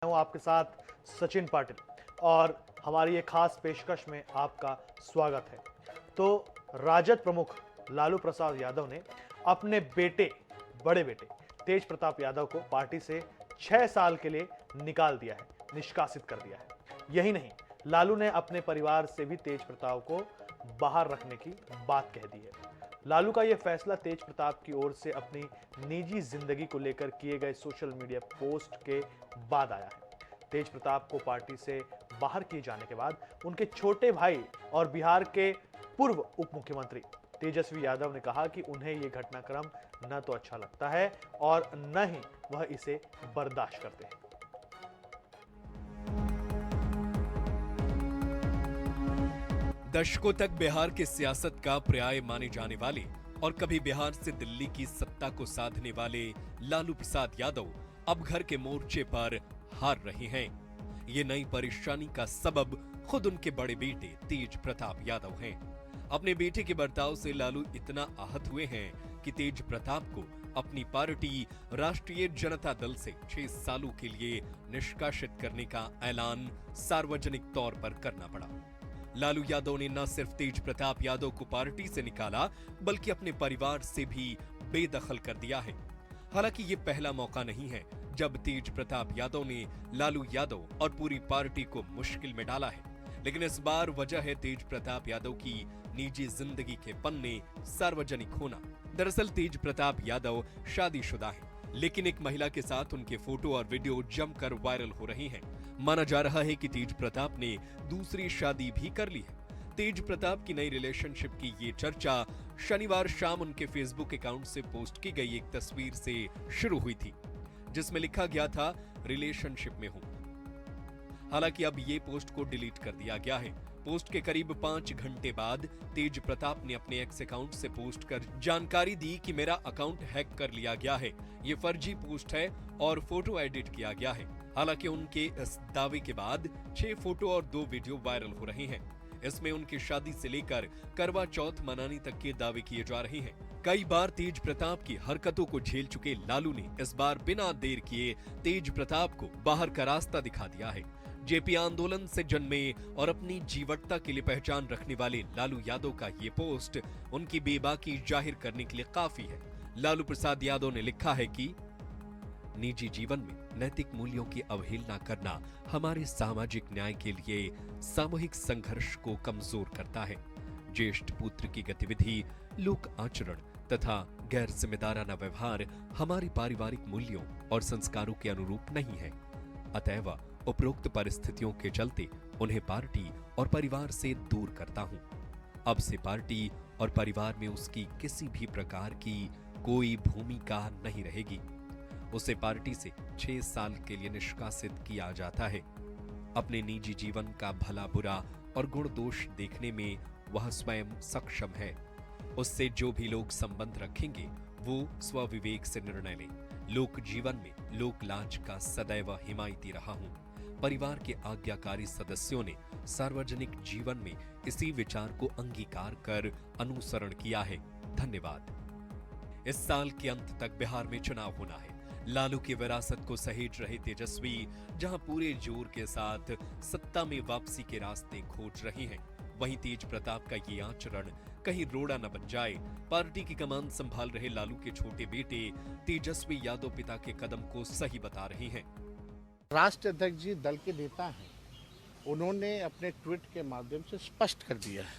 हूं आपके साथ सचिन पाटिल और हमारी ये खास पेशकश में आपका स्वागत है। तो राजद प्रमुख लालू प्रसाद यादव ने अपने बड़े बेटे तेज प्रताप यादव को पार्टी से 6 साल के लिए निकाल दिया है, निष्कासित कर दिया है। यही नहीं, लालू ने अपने परिवार से भी तेज प्रताप को बाहर रखने की बात कह दी है। लालू का यह फैसला तेज प्रताप की ओर से अपनी निजी जिंदगी को लेकर किए गए सोशल मीडिया पोस्ट के बाद आया है। तेज प्रताप को पार्टी से बाहर किए जाने के बाद उनके छोटे भाई और बिहार के पूर्व उप मुख्यमंत्री तेजस्वी यादव ने कहा कि उन्हें यह घटनाक्रम न तो अच्छा लगता है और न ही वह इसे बर्दाश्त करते हैं। दशकों तक बिहार की सियासत का पर्याय माने जाने वाले और कभी बिहार से दिल्ली की सत्ता को साधने वाले लालू प्रसाद यादव अब घर के मोर्चे पर हार रहे हैं। ये नई परेशानी का सबब खुद उनके बड़े बेटे तेज प्रताप यादव हैं। अपने बेटे के बर्ताव से लालू इतना आहत हुए हैं कि तेज प्रताप को अपनी पार्टी राष्ट्रीय जनता दल से 6 सालों के लिए निष्कासित करने का ऐलान सार्वजनिक तौर पर करना पड़ा। लालू यादव ने न सिर्फ तेज प्रताप यादव को पार्टी से निकाला बल्कि अपने परिवार से भी बेदखल कर दिया है। हालांकि ये पहला मौका नहीं है जब तेज प्रताप यादव ने लालू यादव और पूरी पार्टी को मुश्किल में डाला है, लेकिन इस बार वजह है तेज प्रताप यादव की निजी जिंदगी के पन्ने सार्वजनिक होना। दरअसल तेज प्रताप यादव शादीशुदा हैं, लेकिन एक महिला के साथ उनके फोटो और वीडियो जमकर वायरल हो रहे हैं। माना जा रहा है कि तेज प्रताप ने दूसरी शादी भी कर ली है। तेज प्रताप की नई रिलेशनशिप की ये चर्चा शनिवार शाम उनके फेसबुक अकाउंट से पोस्ट की गई एक तस्वीर से शुरू हुई थी, जिसमें लिखा गया था रिलेशनशिप में हूं। हालांकि अब ये पोस्ट को डिलीट कर दिया गया है। पोस्ट के करीब 5 घंटे बाद तेज प्रताप ने अपने एक्स अकाउंट से पोस्ट कर जानकारी दी कि मेरा अकाउंट हैक कर लिया गया है, ये फर्जी पोस्ट है और फोटो एडिट किया गया है। हालांकि उनके इस दावे के बाद 6 फोटो और 2 वीडियो वायरल हो रहे हैं। इसमें उनकी शादी से लेकर करवा चौथ मनाने तक के दावे किए जा रहे हैं। कई बार तेज प्रताप की हरकतों को झेल चुके लालू ने इस बार बिना देर किए तेज प्रताप को बाहर का रास्ता दिखा दिया है। जेपी आंदोलन से जन्मे और अपनी जीवटता के लिए पहचान रखने वाले लालू यादव का ये पोस्ट उनकी बेबाकी जाहिर करने के लिए काफी है। लालू प्रसाद यादव ने लिखा है कि निजी जीवन में नैतिक मूल्यों की अवहेलना करना हमारे सामाजिक न्याय के लिए सामूहिक संघर्ष को कमजोर करता है। ज्येष्ठ पुत्र की गतिविधि, लोक आचरण तथा गैर जिम्मेदाराना व्यवहार हमारे पारिवारिक मूल्यों और संस्कारों के अनुरूप नहीं है। अतएव उपरोक्त परिस्थितियों के चलते उन्हें पार्टी और परिवार से दूर करता हूं। अब से पार्टी और परिवार में उसकी किसी भी प्रकार की कोई भूमिका नहीं रहेगी। उसे पार्टी से 6 साल के लिए निष्कासित किया जाता है। अपने निजी जीवन का भला बुरा और गुण दोष देखने में वह स्वयं सक्षम है। उससे जो भी लोग संबंध रखेंगे वो स्वविवेक से निर्णय लें। लोक जीवन में लोक लाज का सदैव हिमायती रहा हूं। परिवार के आज्ञाकारी सदस्यों ने सार्वजनिक जीवन में इसी विचार को अंगीकार कर अनुसरण किया है। धन्यवाद। इस साल के अंत तक बिहार में चुनाव होना है। लालू की विरासत को सहेज रहे तेजस्वी जहां पूरे जोर के साथ सत्ता में वापसी के रास्ते खोज रहे हैं, वहीं तेज प्रताप का ये आचरण कहीं रोड़ा न बन जाए। पार्टी की कमान संभाल रहे लालू के छोटे बेटे तेजस्वी यादव पिता के कदम को सही बता रहे हैं। राष्ट्रीय अध्यक्ष जी दल के नेता हैं, उन्होंने अपने ट्वीट के माध्यम से स्पष्ट कर दिया है।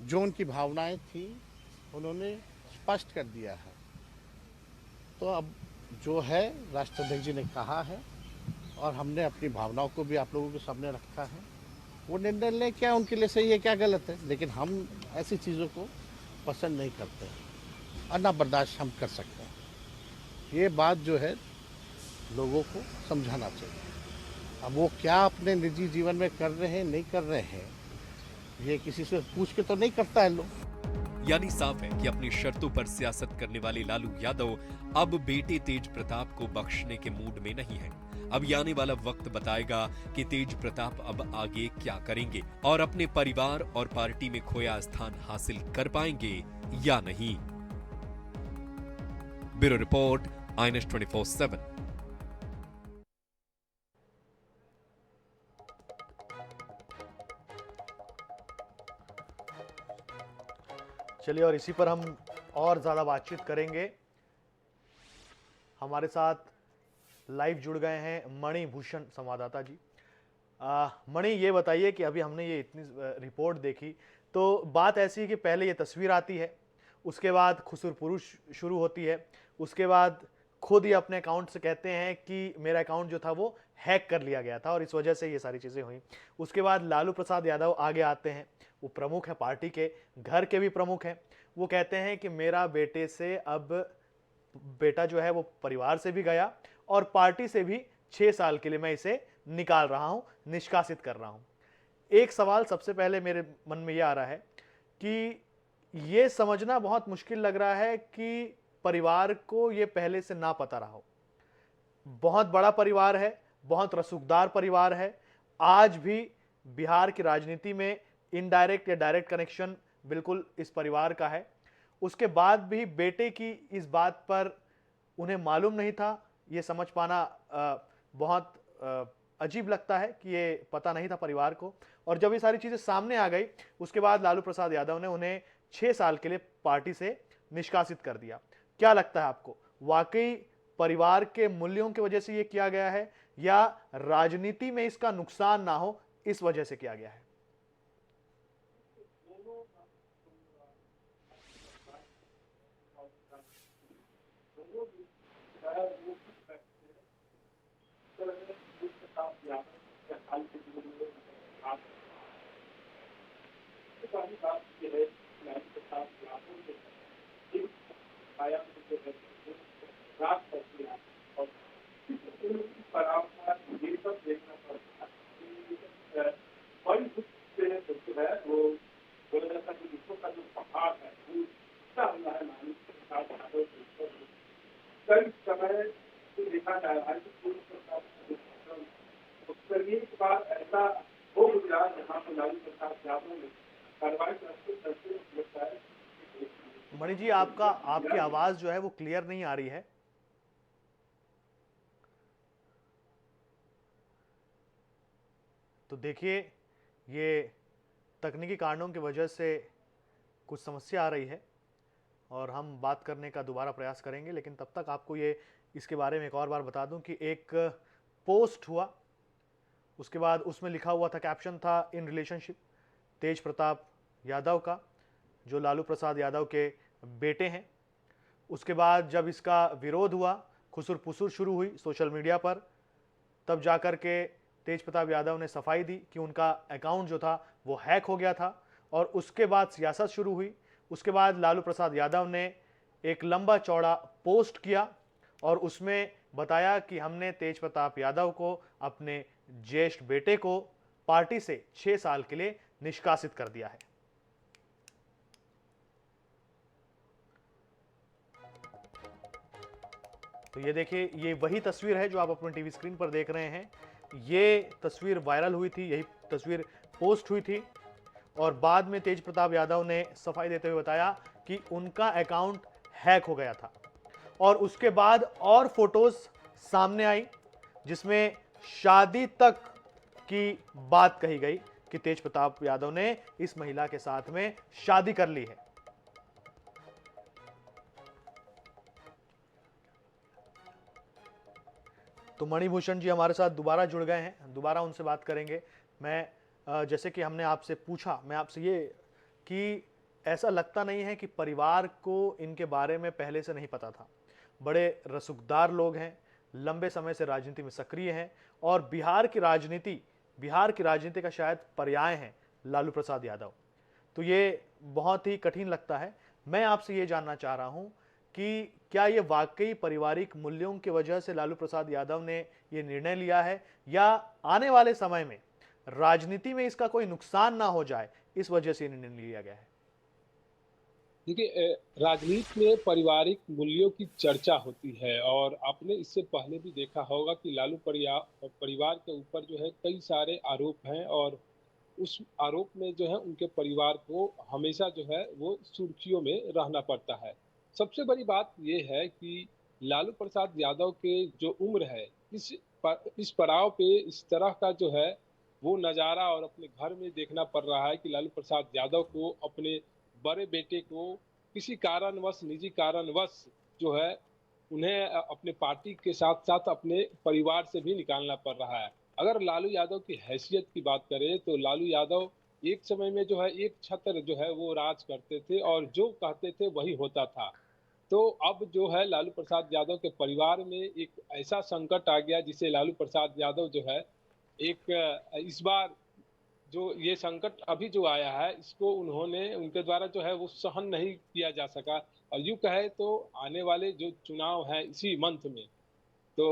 जो उनकी भावनाएं थी उन्होंने स्पष्ट कर दिया है। तो अब जो है राष्ट्रीय अध्यक्ष जी ने कहा है और हमने अपनी भावनाओं को भी आप लोगों के सामने रखा है। वो निर्णय लें, क्या उनके लिए सही है क्या गलत है, लेकिन हम ऐसी चीज़ों को पसंद नहीं करते और ना बर्दाश्त हम कर सकते हैं। ये बात जो है लोगों को समझाना चाहिए। अब वो क्या अपने निजी जीवन में कर रहे हैं नहीं कर रहे हैं, ये किसी से पूछ के तो नहीं करता है लोग। यानी साफ है कि अपनी शर्तों पर सियासत करने वाले लालू यादव अब बेटे तेज प्रताप को बख्शने के मूड में नहीं है। अब आने वाला वक्त बताएगा कि तेज प्रताप अब आगे क्या करेंगे और अपने परिवार और पार्टी में खोया स्थान हासिल कर पाएंगे या नहीं। Bureau report, INS 24/7। चलिए, और इसी पर हम और ज़्यादा बातचीत करेंगे। हमारे साथ लाइव जुड़ गए हैं मणिभूषण संवाददाता जी। मणि, ये बताइए कि अभी हमने ये इतनी रिपोर्ट देखी, तो बात ऐसी है कि पहले ये तस्वीर आती है, उसके बाद खुसर पुरुष शुरू होती है, उसके बाद खुद ही अपने अकाउंट से कहते हैं कि मेरा अकाउंट जो था वो हैक कर लिया गया था और इस वजह से ये सारी चीज़ें हुई। उसके बाद लालू प्रसाद यादव आगे आते हैं, वो प्रमुख है पार्टी के, घर के भी प्रमुख हैं। वो कहते हैं कि मेरा बेटे से अब बेटा जो है वो परिवार से भी गया और पार्टी से भी 6 साल के लिए मैं इसे निकाल रहा हूं, निष्कासित कर रहा हूं। एक सवाल सबसे पहले मेरे मन में यह आ रहा है कि ये समझना बहुत मुश्किल लग रहा है कि परिवार को ये पहले से ना पता रहा हो। बहुत बड़ा परिवार है, बहुत रसूखदार परिवार है। आज भी बिहार की राजनीति में इनडायरेक्ट या डायरेक्ट कनेक्शन बिल्कुल इस परिवार का है। उसके बाद भी बेटे की इस बात पर उन्हें मालूम नहीं था, ये समझ पाना बहुत अजीब लगता है कि ये पता नहीं था परिवार को। और जब ये सारी चीज़ें सामने आ गई, उसके बाद लालू प्रसाद यादव ने उन्हें 6 साल के लिए पार्टी से निष्कासित कर दिया। क्या लगता है आपको, वाकई परिवार के मूल्यों की वजह से ये किया गया है या राजनीति में इसका नुकसान ना हो इस वजह से किया गया है? मणि जी, आपकी आवाज जो है वो क्लियर नहीं आ रही है। तो देखिए, ये तकनीकी कारणों की वजह से कुछ समस्या आ रही है और हम बात करने का दोबारा प्रयास करेंगे, लेकिन तब तक आपको ये इसके बारे में एक और बार बता दूं कि एक पोस्ट हुआ, उसके बाद उसमें लिखा हुआ था, कैप्शन था इन रिलेशनशिप तेज प्रताप यादव का, जो लालू प्रसाद यादव के बेटे हैं। उसके बाद जब इसका विरोध हुआ, खुसुर पुसुर शुरू हुई सोशल मीडिया पर, तब जाकर के तेज प्रताप यादव ने सफाई दी कि उनका अकाउंट जो था वो हैक हो गया था और उसके बाद सियासत शुरू हुई। उसके बाद लालू प्रसाद यादव ने एक लंबा चौड़ा पोस्ट किया और उसमें बताया कि हमने तेज प्रताप यादव को, अपने ज्येष्ठ बेटे को, पार्टी से 6 साल के लिए निष्कासित कर दिया है। तो ये देखिए, ये वही तस्वीर है जो आप अपने टीवी स्क्रीन पर देख रहे हैं। ये तस्वीर वायरल हुई थी, यही तस्वीर पोस्ट हुई थी और बाद में तेज प्रताप यादव ने सफाई देते हुए बताया कि उनका अकाउंट हैक हो गया था। और उसके बाद और फोटोज सामने आई जिसमें शादी तक की बात कही गई कि तेज प्रताप यादव ने इस महिला के साथ में शादी कर ली है। तो मणिभूषण जी हमारे साथ दोबारा जुड़ गए हैं, दोबारा उनसे बात करेंगे। मैं जैसे कि हमने आपसे पूछा, मैं आपसे ये कि ऐसा लगता नहीं है कि परिवार को इनके बारे में पहले से नहीं पता था। बड़े रसूखदार लोग हैं, लंबे समय से राजनीति में सक्रिय हैं और बिहार की राजनीति का शायद पर्याय हैं लालू प्रसाद यादव। तो ये बहुत ही कठिन लगता है। मैं आपसे ये जानना चाह रहा हूं कि क्या ये वाकई पारिवारिक मूल्यों की वजह से लालू प्रसाद यादव ने ये निर्णय लिया है या आने वाले समय में राजनीति में इसका कोई नुकसान ना हो जाए इस वजह से ये निर्णय लिया गया है? देखिए, राजनीति में पारिवारिक मूल्यों की चर्चा होती है और आपने इससे पहले भी देखा होगा कि लालू परिवार के ऊपर जो है कई सारे आरोप हैं और उस आरोप में जो है उनके परिवार को हमेशा जो है वो सुर्खियों में रहना पड़ता है। सबसे बड़ी बात ये है कि लालू प्रसाद यादव के जो उम्र है, इस पड़ाव पे इस तरह का जो है वो नज़ारा और अपने घर में देखना पड़ रहा है कि लालू प्रसाद यादव को अपने बड़े बेटे को किसी कारणवश, निजी कारणवश जो है उन्हें अपने पार्टी के साथ साथ अपने परिवार से भी निकालना पड़ रहा है। अगर लालू यादव की हैसियत की बात करें तो लालू यादव एक समय में जो है एक छत्र जो है वो राज करते थे और जो कहते थे वही होता था। तो अब जो है लालू प्रसाद यादव के परिवार में एक ऐसा संकट आ गया जिसे लालू प्रसाद यादव जो है एक इस बार जो ये संकट अभी जो आया है इसको उन्होंने उनके द्वारा जो है वो सहन नहीं किया जा सका। और यूं कहे तो आने वाले जो चुनाव है इसी मंथ में, तो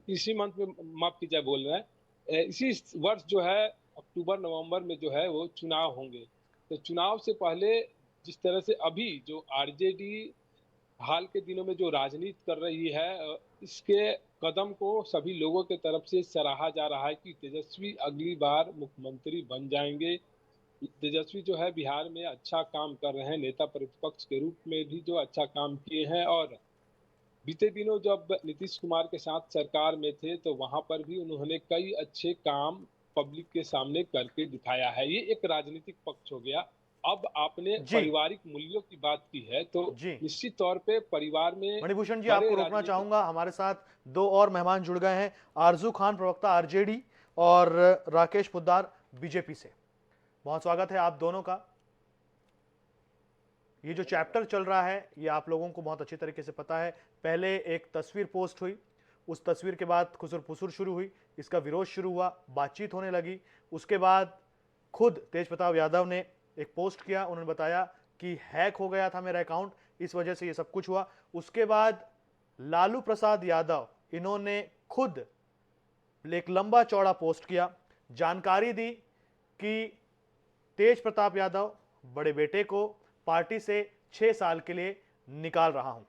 इसी मंथ में, माफ कीजिए बोल रहे हैं, इसी वर्ष जो है अक्टूबर नवंबर में जो है वो चुनाव होंगे। तो चुनाव से पहले जिस तरह से अभी जो आरजेडी हाल के दिनों में जो राजनीति कर रही है, इसके कदम को सभी लोगों के तरफ से सराहा जा रहा है कि तेजस्वी अगली बार मुख्यमंत्री बन जाएंगे। तेजस्वी जो है बिहार में अच्छा काम कर रहे हैं, नेता प्रतिपक्ष के रूप में भी जो अच्छा काम किए हैं, और बीते दिनों जब नीतीश कुमार के साथ सरकार में थे तो वहां पर भी उन्होंने कई अच्छे काम पब्लिक के सामने करके दिखाया है। ये एक राजनीतिक पक्ष हो गया। अब आपने जी पारिवारिक मूल्यों की बात की है तो जी निश्चित तौर पे परिवार में मणिभूषण जी, बड़े आपको रोकना राजनीतिक चाहूंगा, हमारे साथ दो और मेहमान जुड़ गए हैं, आरजू खान प्रवक्ता आरजेडी और राकेश पोद्दार बीजेपी से। बहुत स्वागत है आप दोनों का। ये जो चैप्टर चल रहा है ये आप लोगों को बहुत अच्छी तरीके से पता है। पहले एक तस्वीर पोस्ट हुई, उस तस्वीर के बाद खुसर फुसुर शुरू हुई, इसका विरोध शुरू हुआ, बातचीत होने लगी। उसके बाद खुद तेज प्रताप यादव ने एक पोस्ट किया, उन्होंने बताया कि हैक हो गया था मेरा अकाउंट, इस वजह से ये सब कुछ हुआ। उसके बाद लालू प्रसाद यादव इन्होंने खुद एक लंबा चौड़ा पोस्ट किया, जानकारी दी कि तेज प्रताप यादव बड़े बेटे को पार्टी से 6 साल के लिए निकाल रहा हूं।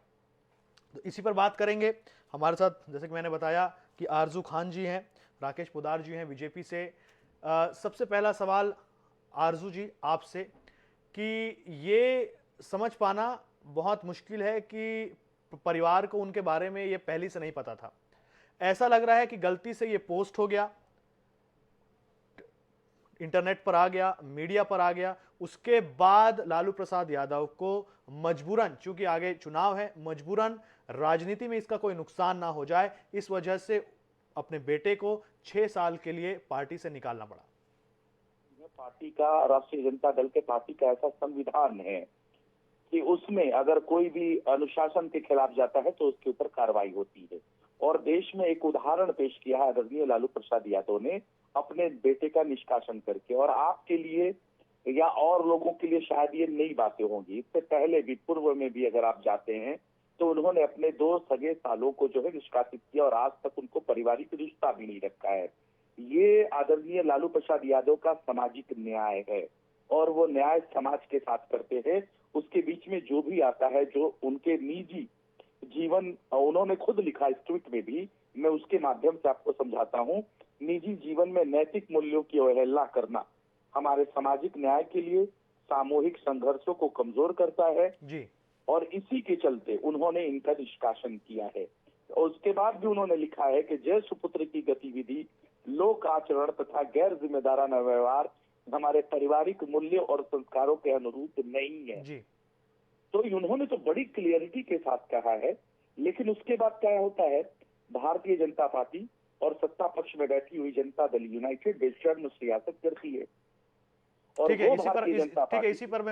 तो इसी पर बात करेंगे। हमारे साथ जैसे कि मैंने बताया कि आरजू खान जी हैं, राकेश पोद्दार जी हैं बीजेपी से। सबसे पहला सवाल आरजू जी आपसे कि ये समझ पाना बहुत मुश्किल है कि परिवार को उनके बारे में ये पहले से नहीं पता था। ऐसा लग रहा है कि गलती से ये पोस्ट हो गया, इंटरनेट पर आ गया, मीडिया पर आ गया, उसके बाद लालू प्रसाद यादव को मजबूरन, चूंकि आगे चुनाव है, मजबूरन राजनीति में इसका कोई नुकसान ना हो जाए, इस वजह से अपने बेटे को 6 साल के लिए पार्टी से निकालना पड़ा। पार्टी का, राष्ट्रीय जनता दल के पार्टी का ऐसा संविधान है कि उसमें अगर कोई भी अनुशासन के खिलाफ जाता है तो उसके ऊपर कार्रवाई होती है। और देश में एक उदाहरण पेश किया है आदरणीय लालू प्रसाद यादव ने अपने बेटे का निष्कासन करके। और आपके लिए या और लोगों के लिए शायद ये नई बातें होंगी, इससे पहले भी, पूर्व में भी अगर आप जाते हैं तो उन्होंने अपने 2 सगे सालों को जो है निष्कासित किया और आज तक उनको पारिवारिक रिश्ता भी नहीं रखा है। ये आदरणीय लालू प्रसाद यादव का सामाजिक न्याय है और वो न्याय समाज के साथ करते हैं। उसके बीच में जो भी आता है, जो उनके निजी जीवन, उन्होंने खुद लिखा इस ट्वीट में भी, मैं उसके माध्यम से आपको समझाता हूँ। निजी जीवन में नैतिक मूल्यों की अवहेलना करना हमारे सामाजिक न्याय के लिए सामूहिक संघर्षों को कमजोर करता है जी। और इसी के चलते उन्होंने इनका निष्कासन किया है। और उसके बाद भी उन्होंने लिखा है कि जय सुपुत्र की गतिविधि, लोक आचरण तथा गैर जिम्मेदाराना व्यवहार हमारे पारिवारिक मूल्य और संस्कारों के अनुरूप नहीं है जी। तो उन्होंने तो बड़ी क्लियरिटी के साथ कहा है। लेकिन उसके बाद क्या होता है, भारतीय जनता पार्टी और सत्ता पक्ष में बैठी हुई जनता दल यूनाइटेड बेशर्म सियासत करती है। और ठीक है, इसी पर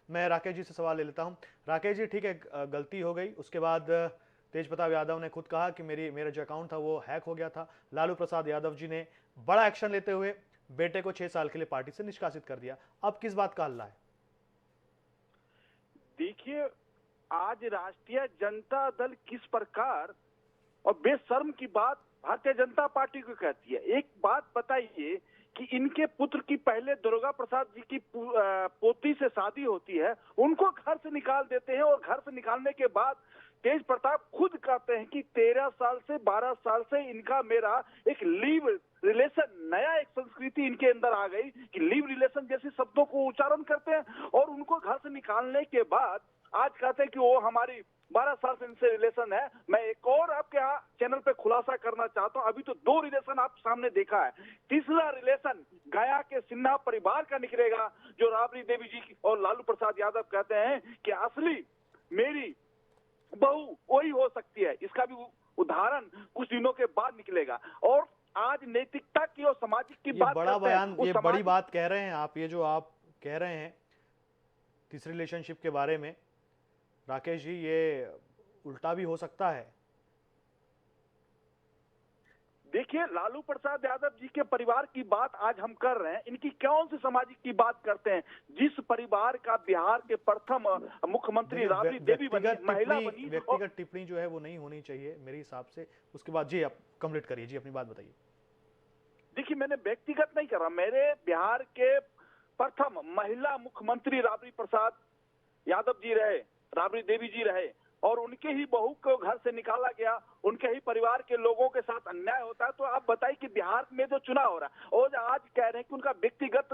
मैं राकेश जी से सवाल ले लेता हूं। राकेश जी, ठीक है, गलती हो गई, उसके बाद तेज प्रताप यादव ने खुद कहा कि मेरा जो अकाउंट था वो हैक हो गया था। लालू प्रसाद यादव जी ने बड़ा एक्शन लेते हुए बेटे को 6 साल के लिए पार्टी से निष्कासित कर दिया। अब किस बात का हल्ला है? देखिए, आज राष्ट्रीय जनता दल किस प्रकार और बेशर्म की बात भारतीय जनता पार्टी को कहती है। एक बात बताइए कि इनके पुत्र की पहले दुर्गा प्रसाद जी की पोती से शादी होती है, उनको घर से निकाल देते हैं और घर से निकालने के बाद तेज प्रताप खुद कहते हैं कि 13 साल से 12 साल से इनका मेरा एक लीव रिलेशन, नया एक संस्कृति इनके अंदर आ गई कि लीव रिलेशन जैसे शब्दों को उच्चारण करते हैं और उनको घर से निकालने के बाद आज कहते हैं कि वो हमारी 12 साल से इनसे रिलेशन है। मैं एक और आपके यहाँ चैनल पे खुलासा करना चाहता हूँ, अभी तो 2 रिलेशन आप सामने देखा है, तीसरा रिलेशन गया के सिन्हा परिवार का निकलेगा, जो राबड़ी देवी जी और लालू प्रसाद यादव कहते हैं कि असली मेरी बहू वही हो सकती है। इसका भी उदाहरण कुछ दिनों के बाद निकलेगा। और आज नैतिकता की और सामाजिक की ये बात बड़ा करते हैं, बयान, वो ये बड़ी सामाजिक बात कह रहे हैं आप, ये जो आप कह रहे हैं तीसरी रिलेशनशिप के बारे में राकेश जी, ये उल्टा भी हो सकता है। देखिए, लालू प्रसाद यादव जी के परिवार की बात आज हम कर रहे हैं, इनकी कौन सी सामाजिक की बात करते हैं? जिस परिवार का बिहार के प्रथम मुख्यमंत्री राबड़ी देवी बनी, महिला बनी, और व्यक्तिगत टिप्पणी जो है वो नहीं होनी चाहिए मेरे हिसाब से। उसके बाद जी आप कंप्लीट करिए, जी अपनी बात बताइए। देखिए, मैंने व्यक्तिगत नहीं करा, मेरे बिहार के प्रथम महिला मुख्यमंत्री राबड़ी प्रसाद यादव जी रहे, राबड़ी देवी जी रहे, और उनके ही बहू को घर से निकाला गया, उनके ही परिवार के लोगों के साथ अन्याय होता है। तो आप बताइए कि बिहार में जो चुनाव हो रहा है, और आज कह रहे हैं कि उनका व्यक्तिगत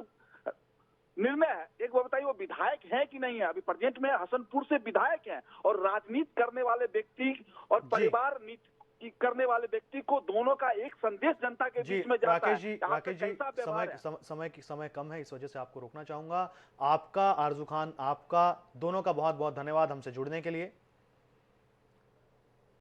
निर्णय है, एक वो बताइए वो विधायक है कि नहीं है? अभी प्रेजेंट में हसनपुर से विधायक हैं, और राजनीति करने वाले व्यक्ति और परिवार नीति करने वाले व्यक्ति को दोनों का एक संदेश जनता के बीच में जाता है। राकेश जी समय कम है, इस वजह से आपको रोकना चाहूंगा। आपका, आरजू खान, आपका दोनों का बहुत बहुत धन्यवाद हमसे जुड़ने के लिए।